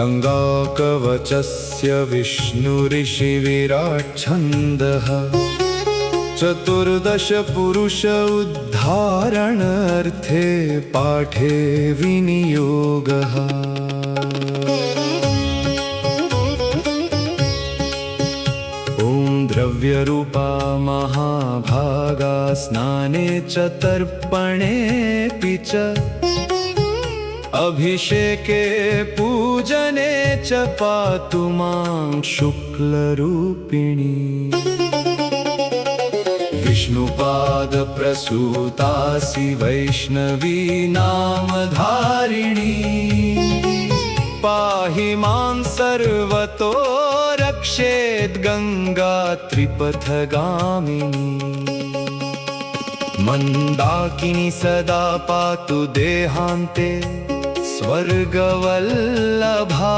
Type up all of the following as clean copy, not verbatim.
गङ्गाकवचस्य विष्णुरिषिविराट् छन्दः चतुर्दश पुरुष उद्धारणार्थे पाठे विनियोगः। ॐ द्रव्यरूपा महाभागा स्नाने च तर्पणेऽपि च अभिषेके पूजने च पातु मां शुक्लरूपिणी। विष्णुपादप्रसूतासि वैष्णवी नामधारिणी पाहि मां सर्वतो रक्षेत् गंगा त्रिपथगामिनी। मन्दाकिनी सदा पातु देहान्ते स्वर्गवल्लभा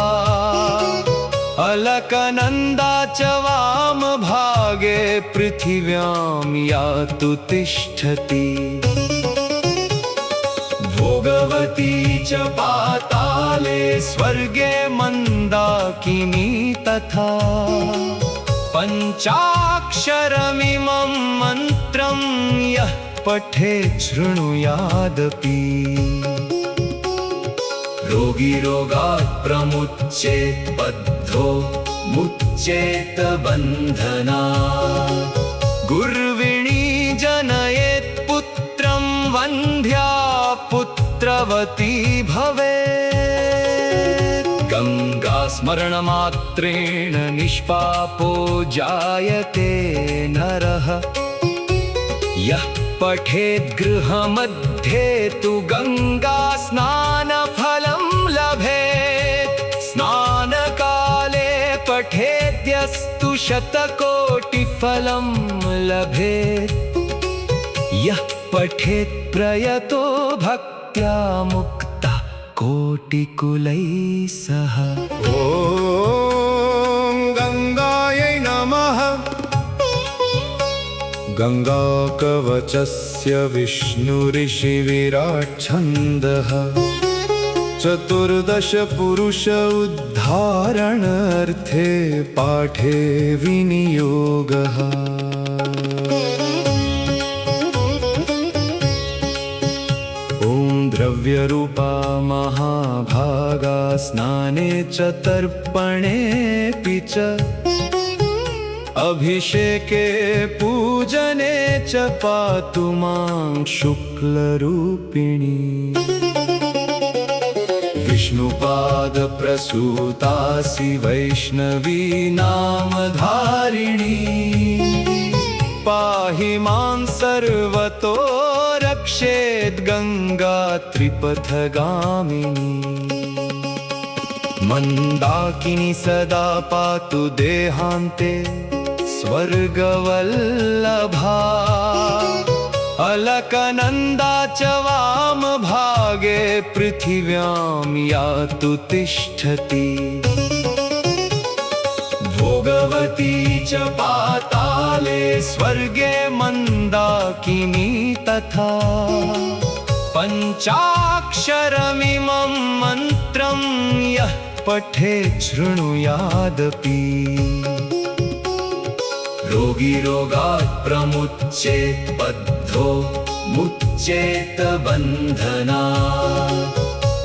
अलकनन्दा च वामभागे पृथिव्यां यातु तिष्ठति। भोगवती च पाताले स्वर्गे मन्दाकिनी तथा पञ्चाक्षरमिमं मन्त्रं यः पठेत् शृणुयादपि रोगी रोगात् प्रमुच्येत् बद्धो मुच्येत बन्धनात्। गुर्विणी जनयेत् पुत्रं वन्ध्या पुत्रवती भवेत्। गङ्गास्मरणमात्रेण निष्पापो जायते नरः यः पठेत् गृहमध्ये तु गंगा स्नानफलं लभेत्। स्नानकाले पठेद्यस्तु शतकोटिफलं लभेत्। यः पठेत् प्रयतो भक्त्या मुक्तः कोटिकुलैः सह। ॐ गंगायै नमः। गङ्गाकवचस्य विष्णुरिषिविराट् छन्दः चतुर्दश पुरुष उद्धारणार्थे पाठे विनियोगः। ॐ द्रव्यरूपा महाभागा स्नाने च तर्पणेऽपि च अभिषेके पूजने च पातु मां शुक्लरूपिणी। विष्णुपादप्रसूतासि वैष्णवी नामधारिणी पाहि मां सर्वतो रक्षेत् गंगा त्रिपथगामिनी। मन्दाकिनी सदा पातु देहान्ते स्वर्गवल्लभा अलकनन्दा च वामभागे पृथिव्यां यातु तिष्ठति। भोगवती च पाताले स्वर्गे मन्दाकिनी तथा पञ्चाक्षरमिमं मन्त्रं यः पठेत् शृणुयादपि रोगी रोगात् प्रमुच्येत् बद्धो मुच्येत बन्धनात्।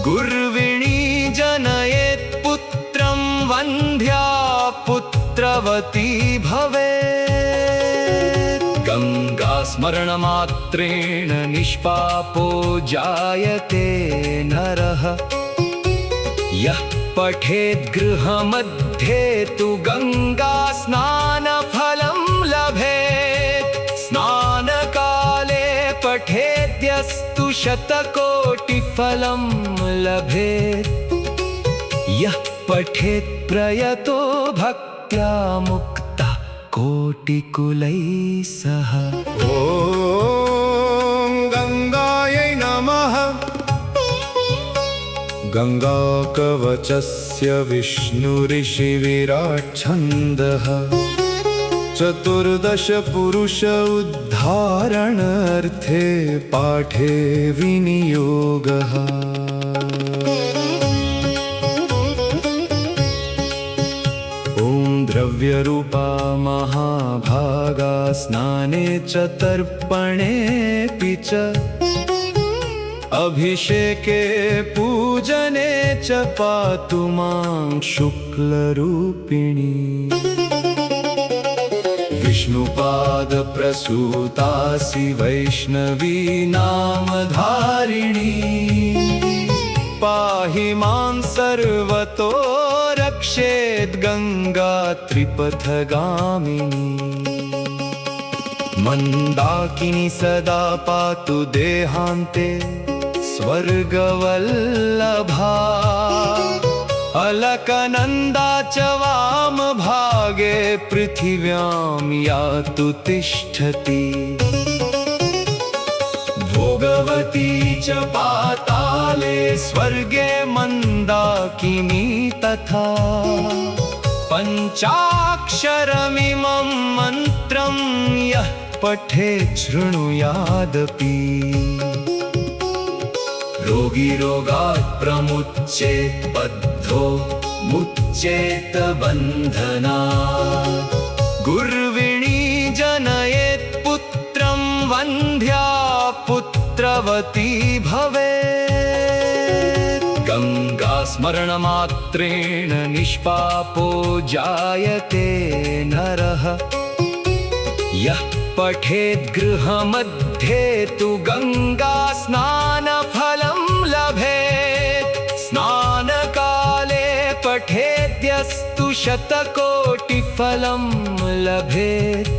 गुर्विणी जनयेत् पुत्रं वन्ध्या पुत्रवती भवेत्। गङ्गास्मरणमात्रेण निष्पापो जायते नरः यः पठेत् गृहमध्ये तु गंगा स्नानफलं लभेत्। स्नानकाले पठेद्यस्तु शतकोटिफलं लभेत्। यः पठेत् प्रयतो भक्त्या मुक्तः कोटिकुलैः सह। ॐ गङ्गायै नमः। गङ्गाकवचस्य विष्णुरिषिविराट् छन्दः चतुर्दश पुरुष उद्धारणार्थे पाठे विनियोगः। द्रव्यरूपा महाभागा स्नाने च तर्पणेऽपि च अभिषेके पूजने च पातु मां शुक्लरूपिणी विष्णुपादप्रसूतासि वैष्णवी नामधारिणी पाहि मां सर्वतो रक्षेद्गङ्गा त्रिपथगामिनी मन्दाकिनी सदा पातु देहान्ते स्वर्गवल्लभा अलकनन्दा च वामभागे पृथिव्यां यातु तिष्ठति भोगवती च पाताले स्वर्गे मन्दाकिनी तथा पञ्चाक्षरमिमं मन्त्रं यः पठेत् शृणुयादपि रोगी रोगात् प्रमुच्येत् बद्धो मुच्येत बन्धनात् गुर्विणी जनयेत् पुत्रं वन्ध्या पुत्रवती भवेत् गङ्गा स्मरणमात्रेण निष्पापो जायते नरः यः पठेत् गृहमध्ये तु गङ्गा स्नानफलं लभेत् स्नानकाले पठेद्यस्तु शतकोटिफलं लभेत्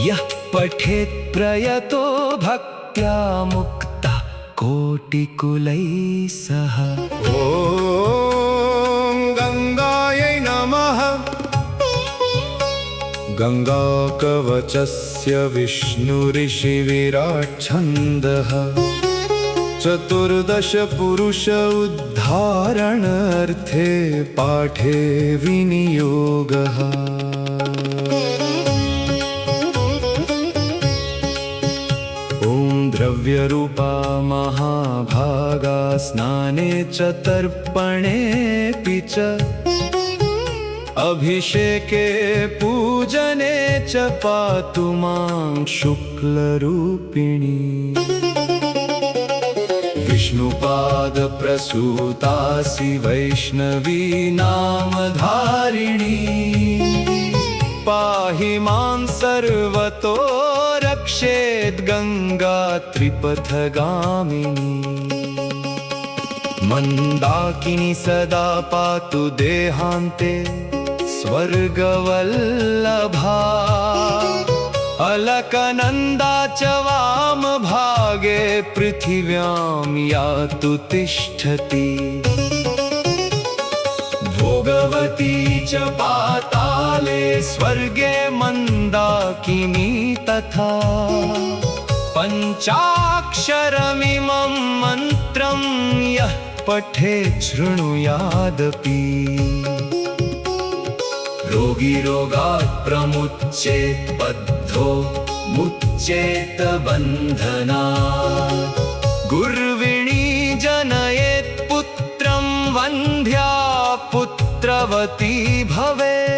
यः पठेत् प्रयतो भक्त्या मुक्ता कोटिकुलैः सह ॐ गङ्गायै नमः गङ्गाकवचस्य विष्णुऋषिविराट् छन्दः चतुर्दश पुरुष उद्धारणार्थे पाठे विनियोगः ॐ द्रव्यरूपा महाभागा स्नाने च तर्पणेऽपि च अभिषेके पूजने च पातु मां शुक्लरूपिणी विष्णुपादप्रसूतासि वैष्णवी नामधारिणी पाहि मां सर्वतो रक्षेद्गङ्गा त्रिपथगामिनी मन्दाकिनी सदा पातु देहान्ते स्वर्गवल्लभा अलकनन्दा च वामभागे पृथिव्यां यातु तिष्ठति भोगवती च पाताले स्वर्गे मन्दाकिनी तथा पञ्चाक्षरमिमं मन्त्रं यः पठेत् शृणुयादपि रोगी रोगात् प्रमुच्येत् बद्धो मुच्येत बन्धनात् गुर्विणी जनयेत् पुत्रं वन्ध्या पुत्रवती भवेत्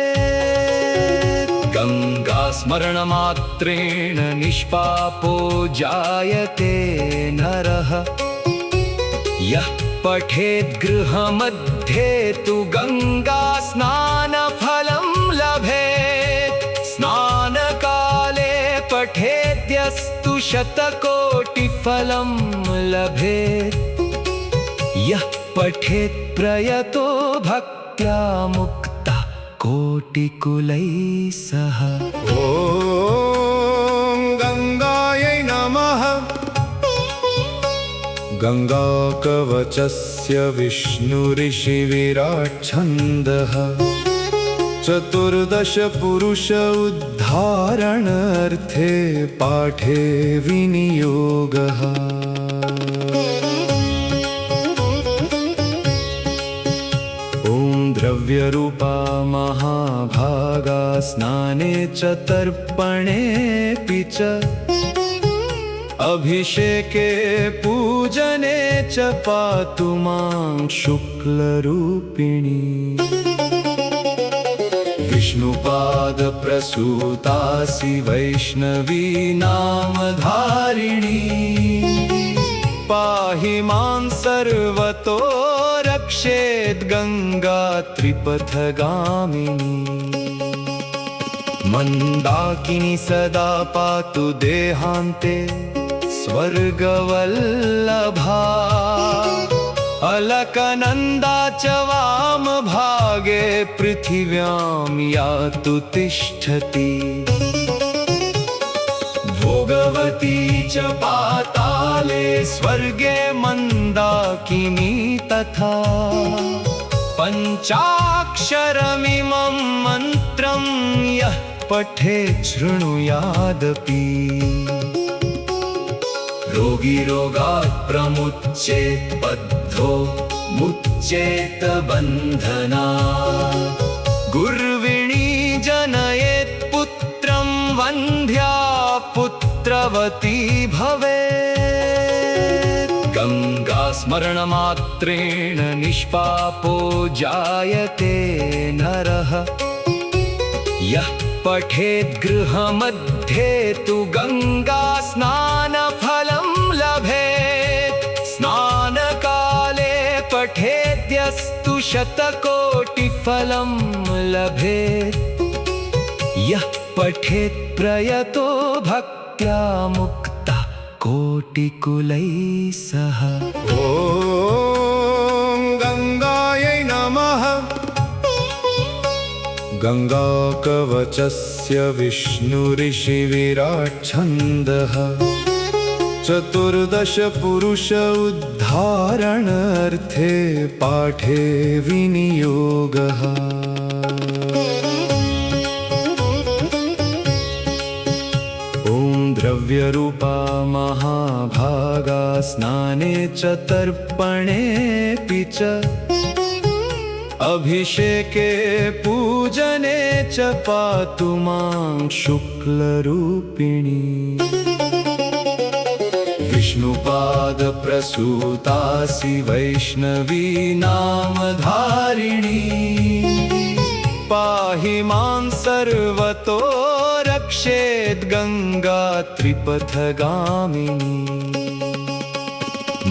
गङ्गा स्मरणमात्रेण निष्पापो जायते नरः यः पठेत् गृहमध्ये तु गङ्गा स्नानफलं लभेत् स्नानकाले पठेद्यस्तु शतकोटिफलं लभेत् यः पठेत् प्रयतो भक्त्या मुक्ता कोटिकुलैः सह ॐ गङ्गायै नमः गङ्गाकवचस्य विष्णुऋषिविराट् छन्दः चतुर्दश पुरुष उद्धारणार्थे पाठे विनियोगः ॐ द्रव्यरूपा महाभागा स्नाने च तर्पणेऽपि च अभिषेके पूजने च पातु मां शुक्लरूपिणी विष्णुपाद प्रसूतासि वैष्णवी नामधारिणी पाहि मां सर्वतो रक्षेत् गंगा त्रिपथगामिनी मंदाकिनी सदा पातु देहान्ते स्वर्गवल्लभा अलकनन्दा च वामभागे पृथिव्यां यातु तिष्ठति भोगवती च पाताले स्वर्गे मन्दाकिनी तथा पञ्चाक्षरमिमं मन्त्रं यः पठेत् शृणुयादपि रोगी रोगात् प्रमुच्येत् बद्धो मुच्येत बन्धनात् गुर्विणी जनयेत् पुत्रं वन्ध्या पुत्रवती भवेत् गंगा स्मरणमात्रेण निष्पापो जायते नरः यः पठेत् गृहमध्ये तु गंगा स्नानफलं लभेत् स्नानकाले पठेद्यस्तु शतकोटिफलं लभेत् यः पठेत् प्रयतो भक्त्या मुक्तः कोटिकुलैः सह। ॐ गंगायै नमः। गंगाकवचस्य विष्णुऋषिविराट् छन्दः चतुर्दश पुरुष उद्धारणार्थे पाठे विनियोगः। ॐ द्रव्यरूपा महाभागा स्नाने च तर्पणेऽपि च अभिषेके पूजने च पातु मां शुक्लरूपिणी विष्णुपाद प्रसूतासि वैष्णवी नामधारिणी पाहि मां सर्वतो रक्षेत् गंगा त्रिपथगामिनी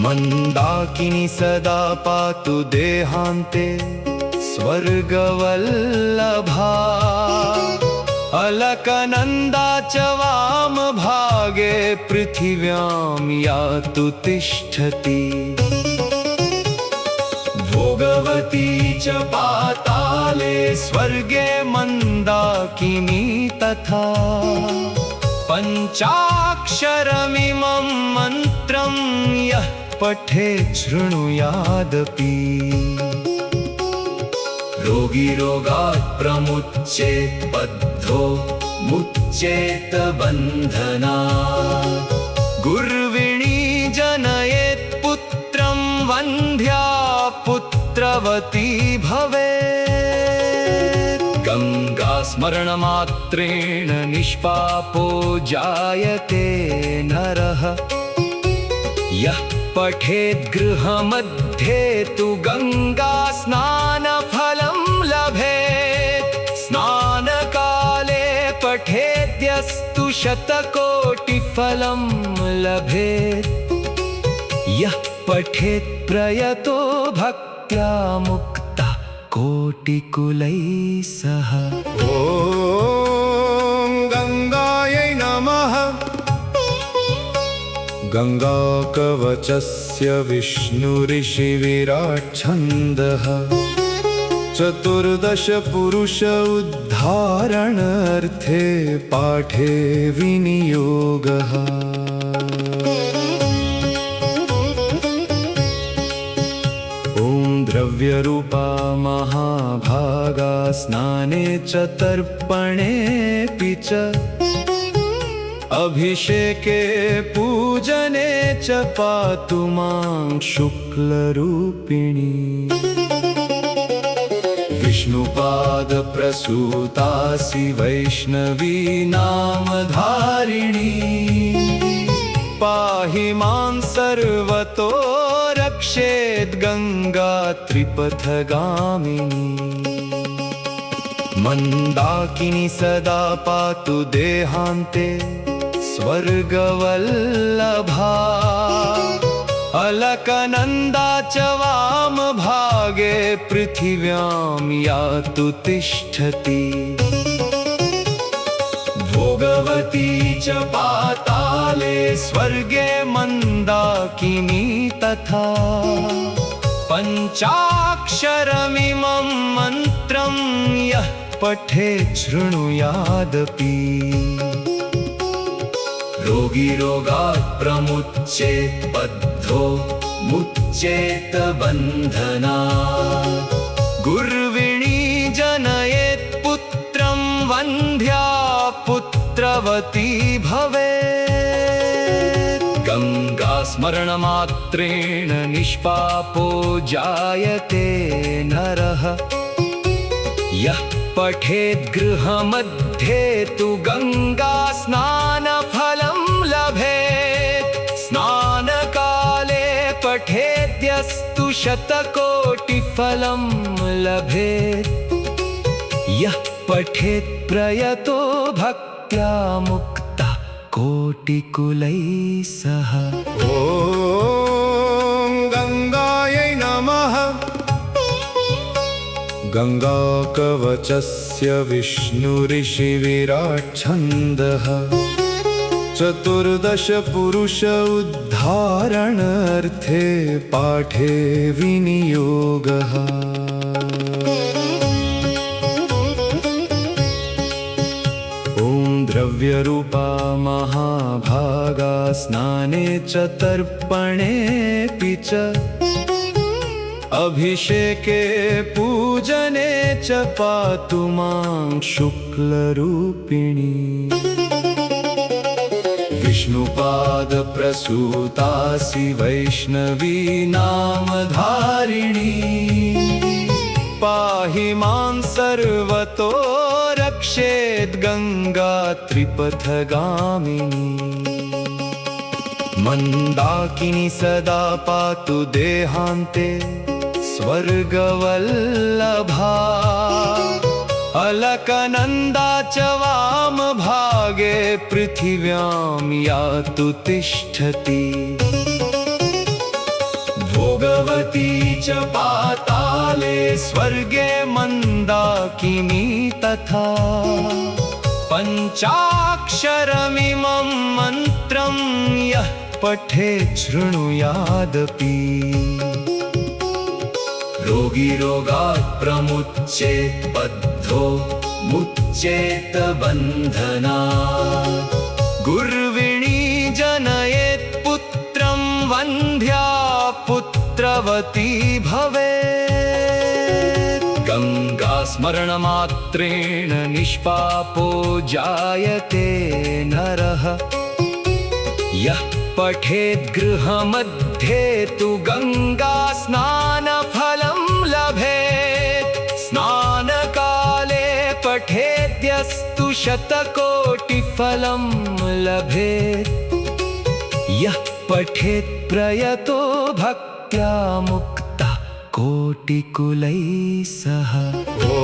मंदाकिनी सदा पातु देहान्ते स्वर्गवल्लभा अलकनन्दा च वामभागे पृथिव्यां यातु तिष्ठति भोगवती च पाताले स्वर्गे मन्दाकिनी तथा पञ्चाक्षरमिमं मन्त्रं यः पठेत् शृणुयादपि रोगी रोगात् प्रमुच्येत् बद्धो मुच्येत बन्धनात् गुर्विणी जनयेत् पुत्रं वन्ध्या पुत्रवती भवेत् गंगा स्मरणमात्रेण निष्पापो जायते नरः यः पठेत् गृहमध्ये तु गंगा स्नानफलं लभेत् स्नानकाले पठेद्यस्तु शतकोटिफलं लभेत् यः पठेत् प्रयतो भक्त्या मुक्तः कोटिकुलैः सह। ॐ गंगायै नमः। गंगाकवचस्य विष्णुऋषिविराट् छन्दः चतुर्दश पुरुष उद्धारणार्थे पाठे विनियोगः। ॐ द्रव्यरूपा महाभागा स्नाने च तर्पणेऽपि च अभिषेके पूजने च पातु मां शुक्लरूपिणी विष्णुपाद प्रसूतासि वैष्णवी नामधारिणी पाहि मां सर्वतो रक्षेत् गंगा त्रिपथगामिनी मन्दाकिनी सदा पातु देहान्ते स्वर्गवल्लभा अलकनन्दा च वामभागे पृथिव्यां यातु तिष्ठति भोगवती च पाताले स्वर्गे मन्दाकिनी तथा पञ्चाक्षरमिमं मन्त्रं यः पठेत् शृणुयादपि रोगी रोगात् प्रमुच्येत् बद्धो मुच्येत बन्धनात् गुर्विणी जनयेत् पुत्रं वन्ध्या पुत्रवती भवेत् गंगा स्मरणमात्रेण निष्पापो जायते नरः यः पठेत् गृहमध्ये तु गंगा स्नानफलं लभेत् स्नानकाले पठेद्यस्तु शतकोटिफलं लभेत् यः पठेत् प्रयतो भक्त्या मुक्तः कोटिकुलैः सह। ॐ गंगायै नमः। गंगाकवचस्य विष्णुऋषिविराट् छन्दः चतुर्दश पुरुष उद्धारणार्थे पाठे विनियोगः। ॐ द्रव्यरूपा महाभागा स्नाने च तर्पणेऽपि च अभिषेके पूजने च पातु मां शुक्लरूपिणी विष्णुपादप्रसूतासि वैष्णवी नामधारिणी पाहि मां सर्वतो रक्षेत् गंगा त्रिपथगामिनी मन्दाकिनी सदा पातु देहान्ते स्वर्गवल्लभा अलकनन्दा च वामभागे पृथिव्यां यातु तिष्ठति भोगवती च पाताले स्वर्गे मन्दाकिनी तथा पञ्चाक्षरमिमं मन्त्रं यः पठेत् शृणुयादपि रोगी रोगात् प्रमुच्येत् बद्धो मुच्येत बन्धनात् गुर्विणी जनयेत् पुत्रं वन्ध्या पुत्रवती भवेत् गंगा स्मरणमात्रेण निष्पापो जायते नरः यः पठेत् गृहमध्ये तु गंगा स्नानफलं लभेत् स्नानकाले पठेद्यस्तु शतकोटिफलं लभेत् यः पठेत् प्रयतो भक्त्या मुक्तः कोटिकुलैः सह। ॐ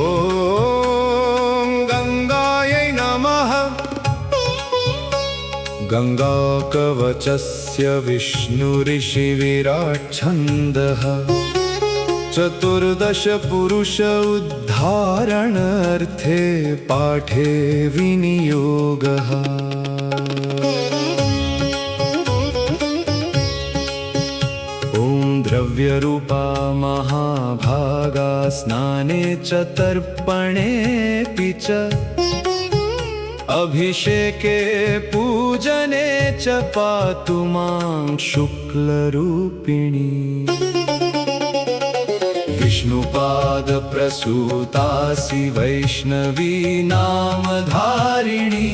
गंगायै नमः। गंगाकवचस्य विष्णुऋषिविराट् छन्दः चतुर्दश पुरुष उद्धारणार्थे पाठे विनियोगः। ॐ द्रव्यरूपा महाभागा स्नाने च तर्पणेऽपि च अभिषेके पूजने च पातु मां शुक्लरूपिणी विष्णुपादप्रसूतासि वैष्णवी नामधारिणी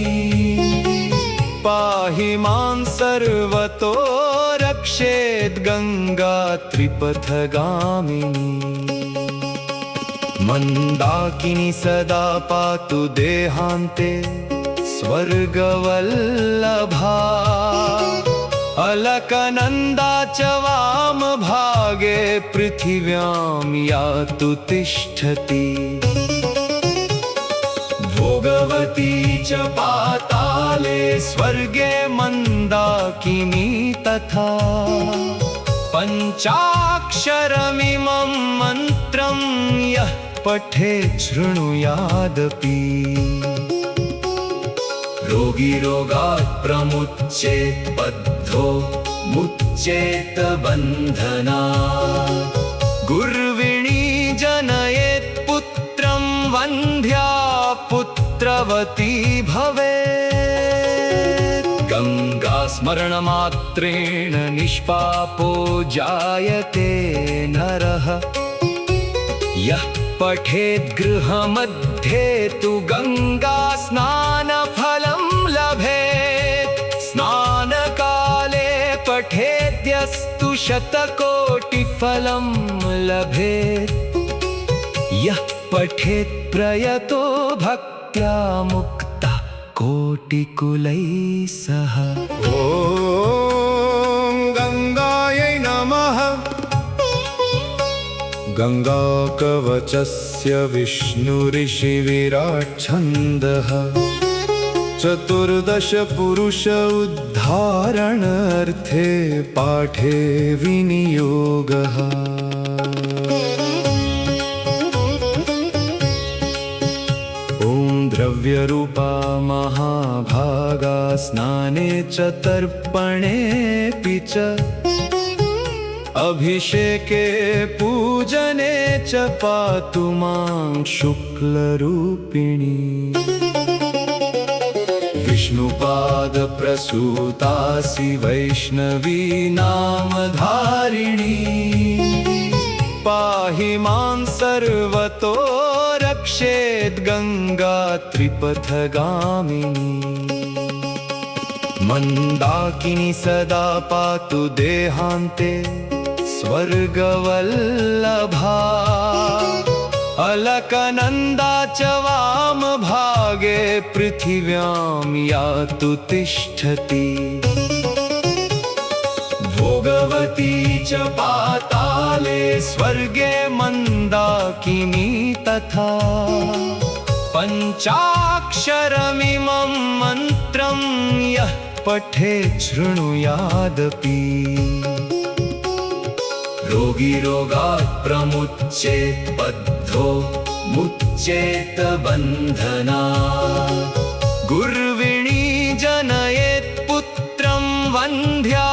पाहि मां सर्वतो रक्षेत् गंगा त्रिपथगामिनी मन्दाकिनी सदा पातु देहान्ते स्वर्गवल्लभा अलकनन्दा च वामभागे पृथिव्यां यातु तिष्ठति भोगवती च पाताले स्वर्गे मन्दाकिनी तथा पञ्चाक्षरमिमं मन्त्रं यः पठेत् शृणुयादपि रोगी रोगात् प्रमुच्येत् बद्धो मुच्येत बन्धनात् गुर्विणी जनयेत् पुत्रं वन्ध्या पुत्रवती भवेत् गङ्गास्मरणमात्रेण निष्पापो जायते नरः यः पठेत् गृहमध्ये तु गङ्गास्नानफलं लभेत् स्नानकाले पठेद्यस्तु शतकोटिफलं लभेत् यः पठेत् प्रयतो भक्त्या मुक्तः कोटिकुलैः सह ॐ गङ्गायै नमः गङ्गाकवचस्य विष्णुऋषिविराट्छन्दः चतुर्दश पुरुष उद्धारणार्थे पाठे विनियोगः ॐ द्रव्यरूपा महाभागा स्नाने च तर्पणेऽपि च अभिषेके पूजने च पातु मां शुक्लरूपिणी विष्णुपादप्रसूतासि वैष्णवी नामधारिणी पाहि मां सर्वतो रक्षेत् गङ्गा त्रिपथगामिनी मन्दाकिनी सदा पातु देहान्ते स्वर्गवल्लभा अलकनन्दा च वामभागे पृथिव्यां यातु तिष्ठति भोगवती च पाताले स्वर्गे मन्दाकिनी तथा पञ्चाक्षरमिमं मन्त्रं यः पठेत् शृणुयादपि रोगी रोगात् प्रमुच्येत् बद्धो मुच्येत बन्धनात् गुर्विणी जनयेत् पुत्रं वन्ध्या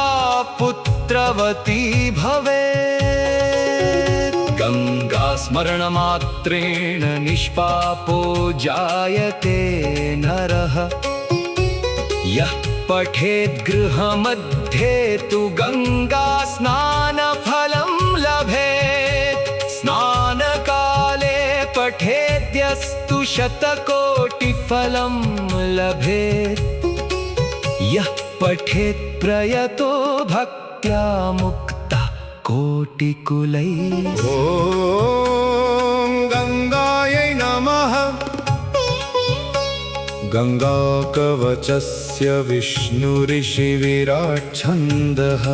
पुत्रवती भवेत् गङ्गास्मरणमात्रेण निष्पापो जायते नरः यः पठेत् गृहमध्ये तु गङ्गास्नानफलं लभेत् स्नानकाले पठेद्यस्तु शतकोटिफलं लभेत् यः पठेत् प्रयतो भक्त्या मुक्तः कोटिकुलैः ॐ गङ्गायै नमः गङ्गाकवचस्य विष्णुऋषिविराट्छन्दः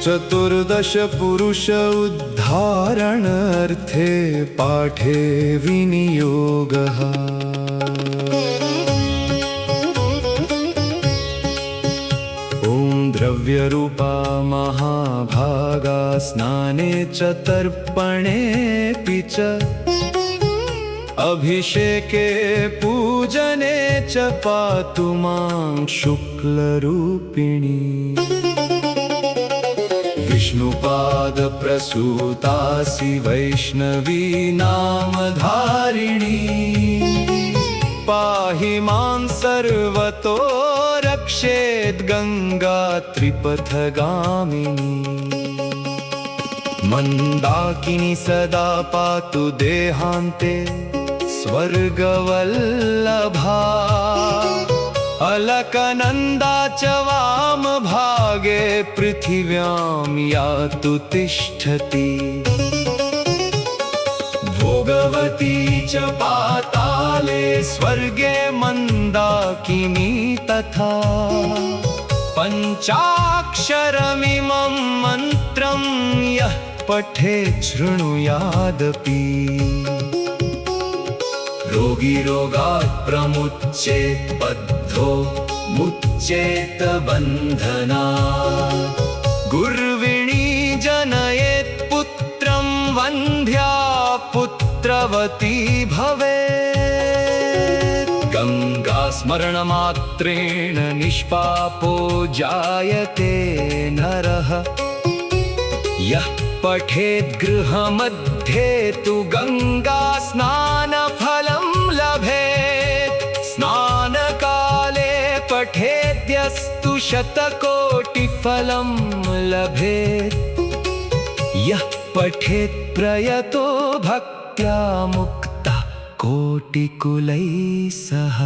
चतुर्दश पुरुष उद्धारणार्थे पाठे विनियोगः ॐ द्रव्यरूपा महाभागा स्नाने च तर्पणेऽपि च अभिषेके पूजने च पातु मां शुक्लरूपिणी विष्णुपादप्रसूतासि वैष्णवी नामधारिणी पाहि मां सर्वतो रक्षेत् गङ्गा त्रिपथगामिनी मन्दाकिनी सदा पातु देहान्ते स्वर्गवल्लभा अलकनन्दा च वामभागे पृथिव्यां यातु तिष्ठति भोगवती च पाताले स्वर्गे मन्दाकिनी तथा पञ्चाक्षरमिमं मन्त्रं यः पठेत् शृणुयादपि रोगी रोगात् प्रमुच्येत बद्धो मुच्येत बन्धनात् गुर्विणी जनयेत् पुत्रं वन्ध्या पुत्रवती भवेत् गंगा स्मरणमात्रेण निष्पापो जायते नरः यः पठेत् गृहमध्ये तु गंगा स्नानफलं लभेत् स्नानकाले पठेद्यस्तु शतकोटिफलं लभेत् यः पठेत् प्रयतो भक्त्या मुक्तः कोटिकुलैः सह।